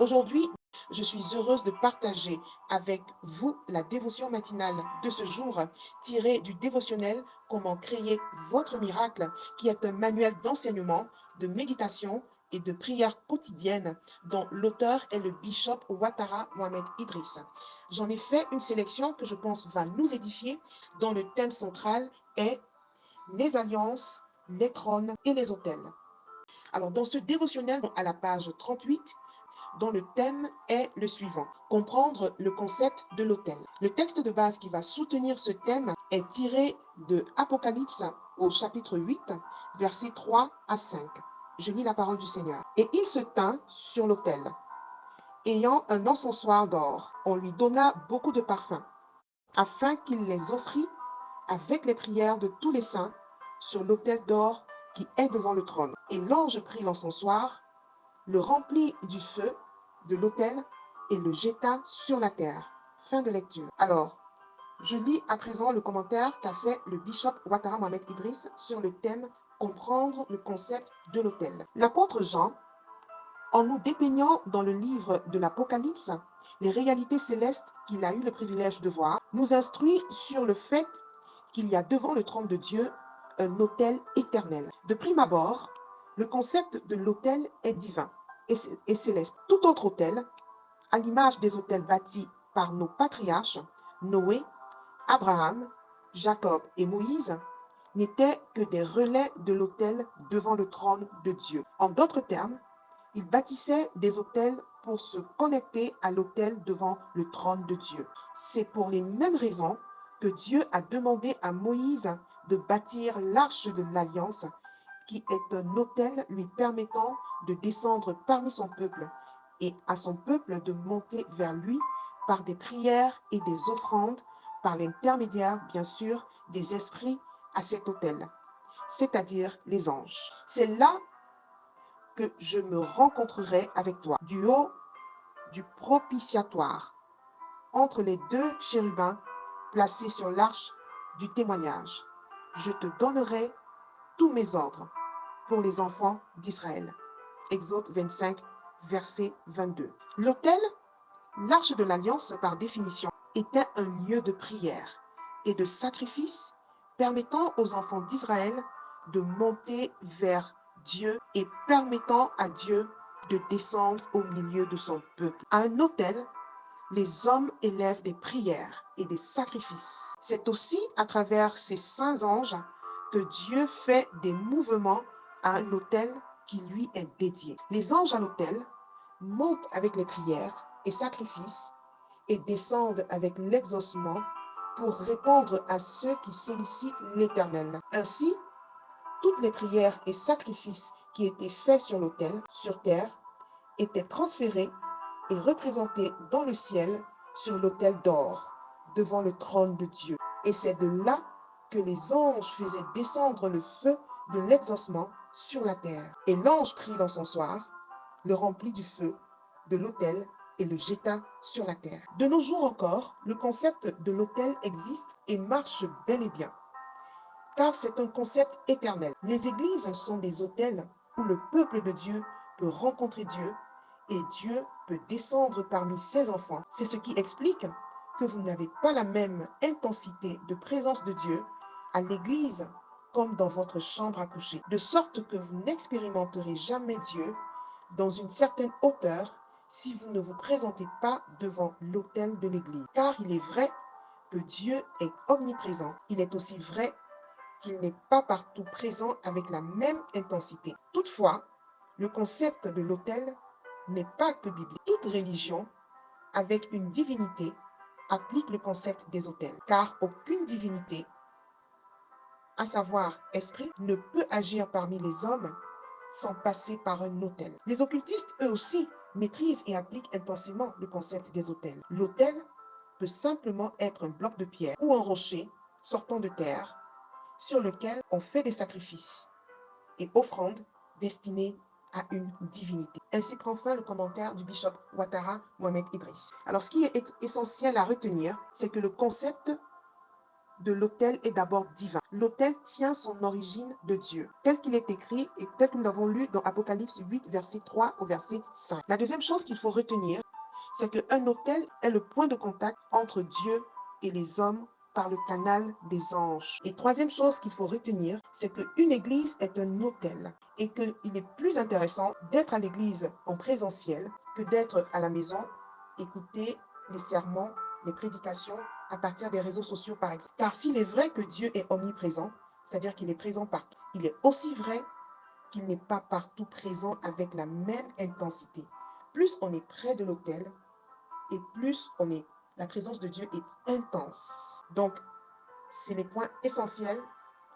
Aujourd'hui, je suis heureuse de partager avec vous la dévotion matinale de ce jour, tirée du dévotionnel Comment créer votre miracle, qui est un manuel d'enseignement, de méditation et de prière quotidienne, dont l'auteur est le bishop Ouattara Mohamed Idriss. J'en ai fait une sélection que je pense va nous édifier, dont le thème central est les alliances, les trônes et les autels. Alors, dans ce dévotionnel, à la page 38, dont le thème est le suivant: comprendre le concept de l'autel. Le texte de base qui va soutenir ce thème est tiré de Apocalypse au chapitre 8, versets 3 à 5. Je lis la parole du Seigneur. Et il se tint sur l'autel, ayant un encensoir d'or. On lui donna beaucoup de parfums, afin qu'il les offrît avec les prières de tous les saints sur l'autel d'or qui est devant le trône. Et l'ange prit l'encensoir, le remplit du feu de l'autel et le jeta sur la terre. Fin de lecture. Alors, je lis à présent le commentaire qu'a fait le bishop Ouattara Mohamed Idriss sur le thème comprendre le concept de l'autel. L'apôtre Jean, en nous dépeignant dans le livre de l'Apocalypse les réalités célestes qu'il a eu le privilège de voir, nous instruit sur le fait qu'il y a devant le trône de Dieu un autel éternel. De prime abord, le concept de l'autel est divin et céleste. Tout autre autel, à l'image des autels bâtis par nos patriarches, Noé, Abraham, Jacob et Moïse, n'étaient que des relais de l'autel devant le trône de Dieu. En d'autres termes, ils bâtissaient des autels pour se connecter à l'autel devant le trône de Dieu. C'est pour les mêmes raisons que Dieu a demandé à Moïse de bâtir l'arche de l'alliance, qui est un autel lui permettant de descendre parmi son peuple et à son peuple de monter vers lui par des prières et des offrandes, par l'intermédiaire, bien sûr, des esprits à cet autel, c'est-à-dire les anges. C'est là que je me rencontrerai avec toi, du haut du propitiatoire, entre les deux chérubins placés sur l'arche du témoignage. Je te donnerai tous mes ordres pour les enfants d'Israël. Exode 25, verset 22. L'autel, l'arche de l'alliance par définition, était un lieu de prière et de sacrifice permettant aux enfants d'Israël de monter vers Dieu et permettant à Dieu de descendre au milieu de son peuple. À un autel, les hommes élèvent des prières et des sacrifices. C'est aussi à travers ces saints anges que Dieu fait des mouvements à un autel qui lui est dédié. Les anges à l'autel montent avec les prières et sacrifices et descendent avec l'exaucement pour répondre à ceux qui sollicitent l'Éternel. Ainsi, toutes les prières et sacrifices qui étaient faits sur l'autel, sur terre, étaient transférés et représentés dans le ciel sur l'autel d'or, devant le trône de Dieu. Et c'est de là que les anges faisaient descendre le feu de l'exaucement sur la terre. Et l'ange prit l'encensoir, le remplit du feu de l'autel et le jeta sur la terre. De nos jours encore, le concept de l'autel existe et marche bel et bien, car c'est un concept éternel. Les églises sont des autels où le peuple de Dieu peut rencontrer Dieu et Dieu peut descendre parmi ses enfants. C'est ce qui explique que vous n'avez pas la même intensité de présence de Dieu à l'église comme dans votre chambre à coucher, de sorte que vous n'expérimenterez jamais Dieu dans une certaine hauteur si vous ne vous présentez pas devant l'autel de l'église. Car il est vrai que Dieu est omniprésent, il est aussi vrai qu'il n'est pas partout présent avec la même intensité. Toutefois, le concept de l'autel n'est pas que biblique. Toute religion avec une divinité applique le concept des autels, car aucune divinité, à savoir esprit, ne peut agir parmi les hommes sans passer par un autel. Les occultistes, eux aussi, maîtrisent et appliquent intensément le concept des autels. L'autel peut simplement être un bloc de pierre ou un rocher sortant de terre sur lequel on fait des sacrifices et offrandes destinées à une divinité. Ainsi prend fin le commentaire du bishop Ouattara Mohamed Idriss. Alors, ce qui est essentiel à retenir, c'est que le concept de l'autel est d'abord divin. L'autel tient son origine de Dieu, tel qu'il est écrit et tel que nous l'avons lu dans Apocalypse 8, verset 3 au verset 5. La deuxième chose qu'il faut retenir, c'est qu'un autel est le point de contact entre Dieu et les hommes par le canal des anges. Et troisième chose qu'il faut retenir, c'est qu'une église est un autel et qu'il est plus intéressant d'être à l'église en présentiel que d'être à la maison, écouter les sermons, les prédications à partir des réseaux sociaux par exemple. Car s'il est vrai que Dieu est omniprésent, c'est-à-dire qu'il est présent partout, il est aussi vrai qu'il n'est pas partout présent avec la même intensité. Plus on est près de l'autel et plus la présence de Dieu est intense. Donc, c'est les points essentiels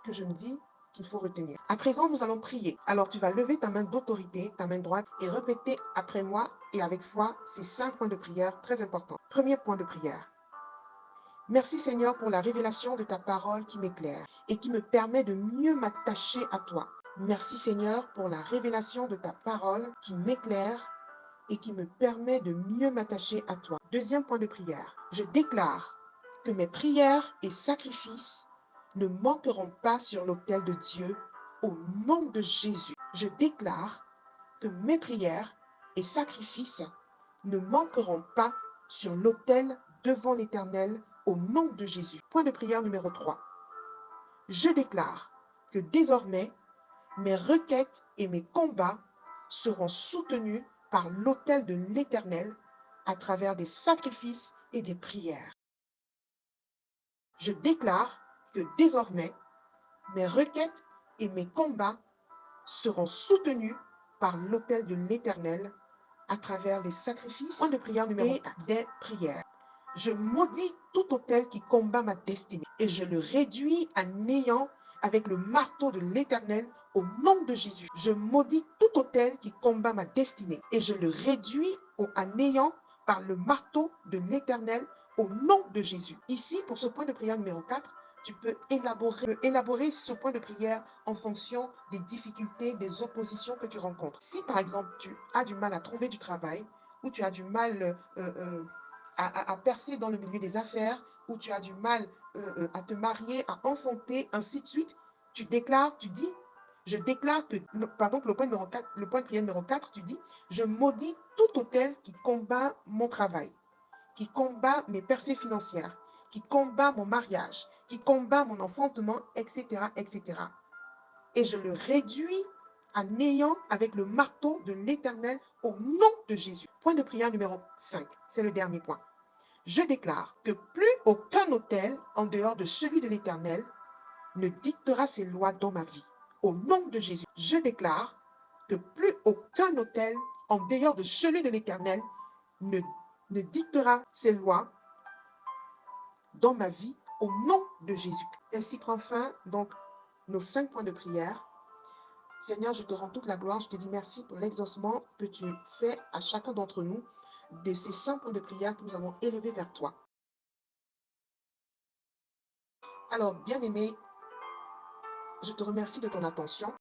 que je me dis qu'il faut retenir. À présent, nous allons prier. Alors, tu vas lever ta main d'autorité, ta main droite, et répéter après moi et avec foi ces 5 points de prière très importants. Premier point de prière. Merci Seigneur pour la révélation de ta parole qui m'éclaire et qui me permet de mieux m'attacher à toi. Merci Seigneur pour la révélation de ta parole qui m'éclaire et qui me permet de mieux m'attacher à toi. Deuxième point de prière. Je déclare que mes prières et sacrifices ne manqueront pas sur l'autel de Dieu au nom de Jésus. Je déclare que mes prières et sacrifices ne manqueront pas sur l'autel devant l'Éternel au nom de Jésus. Point de prière numéro 3. Je déclare que désormais, mes requêtes et mes combats seront soutenus par l'autel de l'Éternel à travers des sacrifices et des prières. Je déclare que désormais, mes requêtes et mes combats seront soutenus par l'autel de l'Éternel à travers les sacrifices de prière numéro 4 des prières. Je maudis tout autel qui combat ma destinée et je le réduis à néant avec le marteau de l'Éternel au nom de Jésus. Je maudis tout autel qui combat ma destinée et je le réduis à néant par le marteau de l'Éternel au nom de Jésus. Ici, pour ce point de prière numéro 4, tu peux élaborer ce point de prière en fonction des difficultés, des oppositions que tu rencontres. Si par exemple, tu as du mal à trouver du travail ou tu as du mal à percer dans le milieu des affaires, ou tu as du mal à te marier, à enfanter, ainsi de suite, tu déclares, tu dis, je déclare que, par exemple, le point de prière numéro 4, tu dis, je maudis tout autel qui combat mon travail, qui combat mes percées financières, qui combat mon mariage, qui combat mon enfantement, etc., etc. Et je le réduis à néant avec le marteau de l'Éternel au nom de Jésus. Point de prière numéro 5, c'est le dernier point. Je déclare que plus aucun autel en dehors de celui de l'Éternel ne dictera ses lois dans ma vie. Au nom de Jésus, je déclare que plus aucun autel en dehors de celui de l'Éternel ne dictera ses lois dans ma vie au nom de Jésus. Ainsi prend fin donc nos 5 points de prière. Seigneur, je te rends toute la gloire. Je te dis merci pour l'exaucement que tu fais à chacun d'entre nous de ces 5 points de prière que nous avons élevés vers toi. Alors, bien-aimé, je te remercie de ton attention.